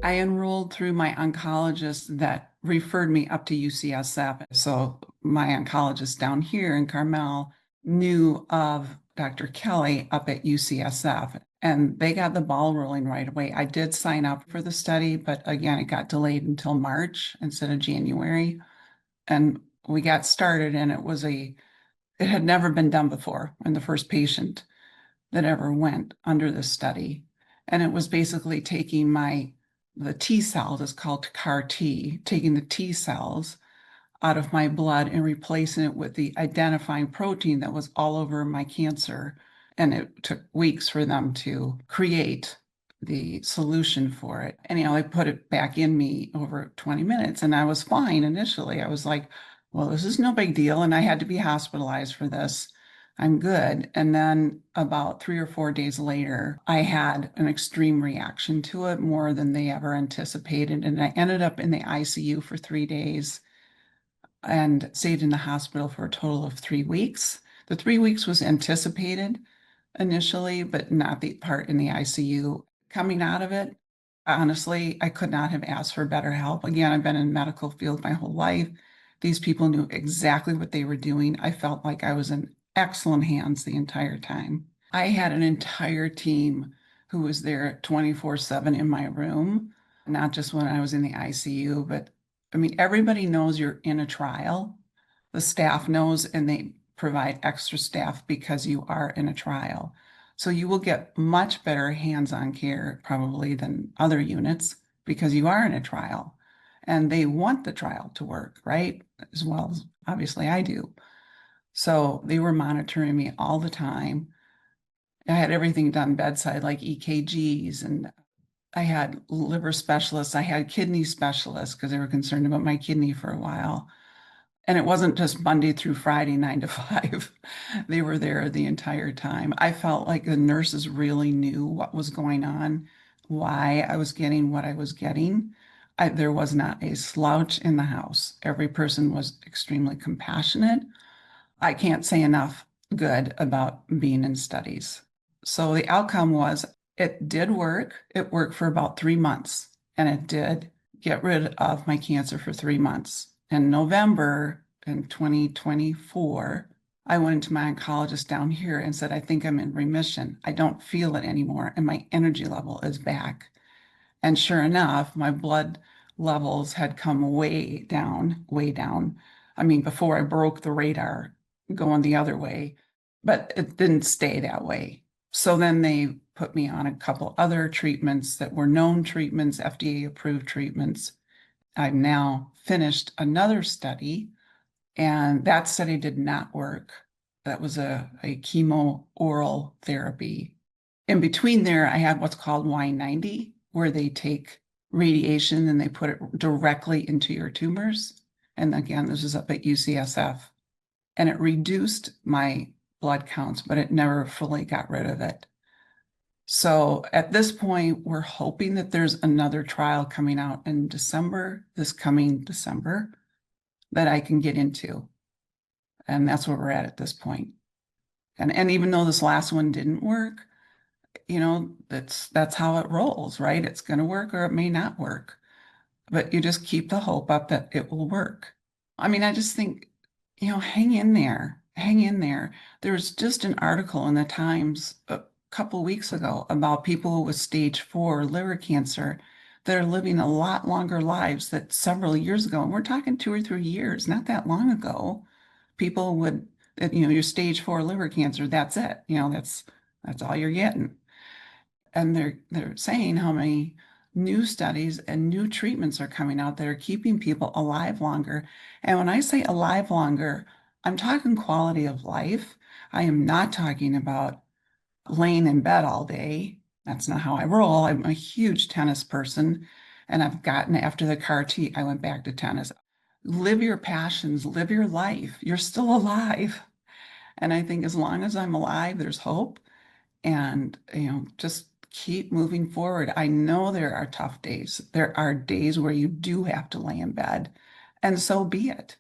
I enrolled through my oncologist that referred me up to UCSF. So my oncologist down here in Carmel knew of Dr. Kelly up at UCSF, and they got the ball rolling right away. I did sign up for the study, but again, it got delayed until March instead of January. And we got started, and it had never been done before. I'm the first patient that ever went under this study. And it was basically taking the T cells, it's called CAR T, taking the T cells out of my blood and replacing it with the identifying protein that was all over my cancer. And it took weeks for them to create the solution for it. And, they put it back in me over 20 minutes and I was fine initially. I was like, well, this is no big deal. And I had to be hospitalized for this. I'm good. And then about 3 or 4 days later, I had an extreme reaction to it, more than they ever anticipated. And I ended up in the ICU for 3 days and stayed in the hospital for a total of 3 weeks. The 3 weeks was anticipated initially, but not the part in the ICU. Coming out of it, honestly, I could not have asked for better help. Again, I've been in the medical field my whole life. These people knew exactly what they were doing. I felt like I was in excellent hands the entire time. I had an entire team who was there 24/7 in my room, not just when I was in the ICU, but I mean, everybody knows you're in a trial. The staff knows, and they provide extra staff because you are in a trial. So you will get much better hands-on care probably than other units because you are in a trial and they want the trial to work, right? As well as obviously I do. So they were monitoring me all the time. I had everything done bedside, like EKGs, and I had liver specialists. I had kidney specialists because they were concerned about my kidney for a while. And it wasn't just Monday through Friday, 9 to 5. They were there the entire time. I felt like the nurses really knew what was going on, why I was getting what I was getting. There was not a slouch in the house. Every person was extremely compassionate. I can't say enough good about being in studies. So the outcome was it did work. It worked for about 3 months, and it did get rid of my cancer for 3 months. In November in 2024, I went to my oncologist down here and said, I think I'm in remission. I don't feel it anymore, and my energy level is back. And sure enough, my blood levels had come way down, way down. I mean, before I broke the radar going the other way, but it didn't stay that way. So then they put me on a couple other treatments that were known treatments, FDA approved treatments. I've now finished another study, and that study did not work. That was a chemo oral therapy. In between there, I had what's called Y90, where they take radiation and they put it directly into your tumors. And again, this is up at UCSF. And it reduced my blood counts, but it never fully got rid of it. So at this point, we're hoping that there's another trial coming out in December, this coming December, that I can get into. And that's where we're at this point. And even though this last one didn't work, that's how it rolls, right? It's going to work or it may not work, but you just keep the hope up that it will work. I mean, I just think, hang in there, hang in there. There was just an article in the Times a couple weeks ago about people with stage 4 liver cancer that are living a lot longer lives than several years ago. And we're talking 2 or 3 years, not that long ago. People would, your stage 4 liver cancer, that's it. That's all you're getting. And they're saying how many new studies and new treatments are coming out that are keeping people alive longer. And when I say alive longer, I'm talking quality of life. I am not talking about laying in bed all day. That's not how I roll. I'm a huge tennis person, and I've gotten after the CAR T, I went back to tennis. Live your passions, live your life. You're still alive. And I think as long as I'm alive, there's hope. And, just keep moving forward. I know there are tough days. There are days where you do have to lay in bed, and so be it.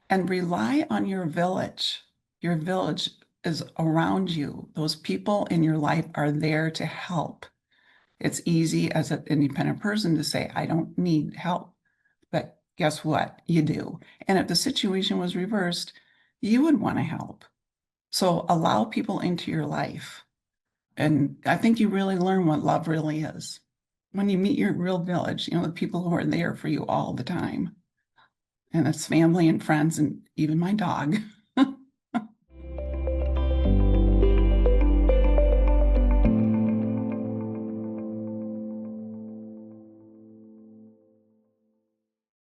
And rely on your village. Your village is around you. Those people in your life are there to help. It's easy as an independent person to say, I don't need help. But guess what? You do. And if the situation was reversed, you would want to help. So allow people into your life. And I think you really learn what love really is when you meet your real village, the people who are there for you all the time. And it's family and friends and even my dog.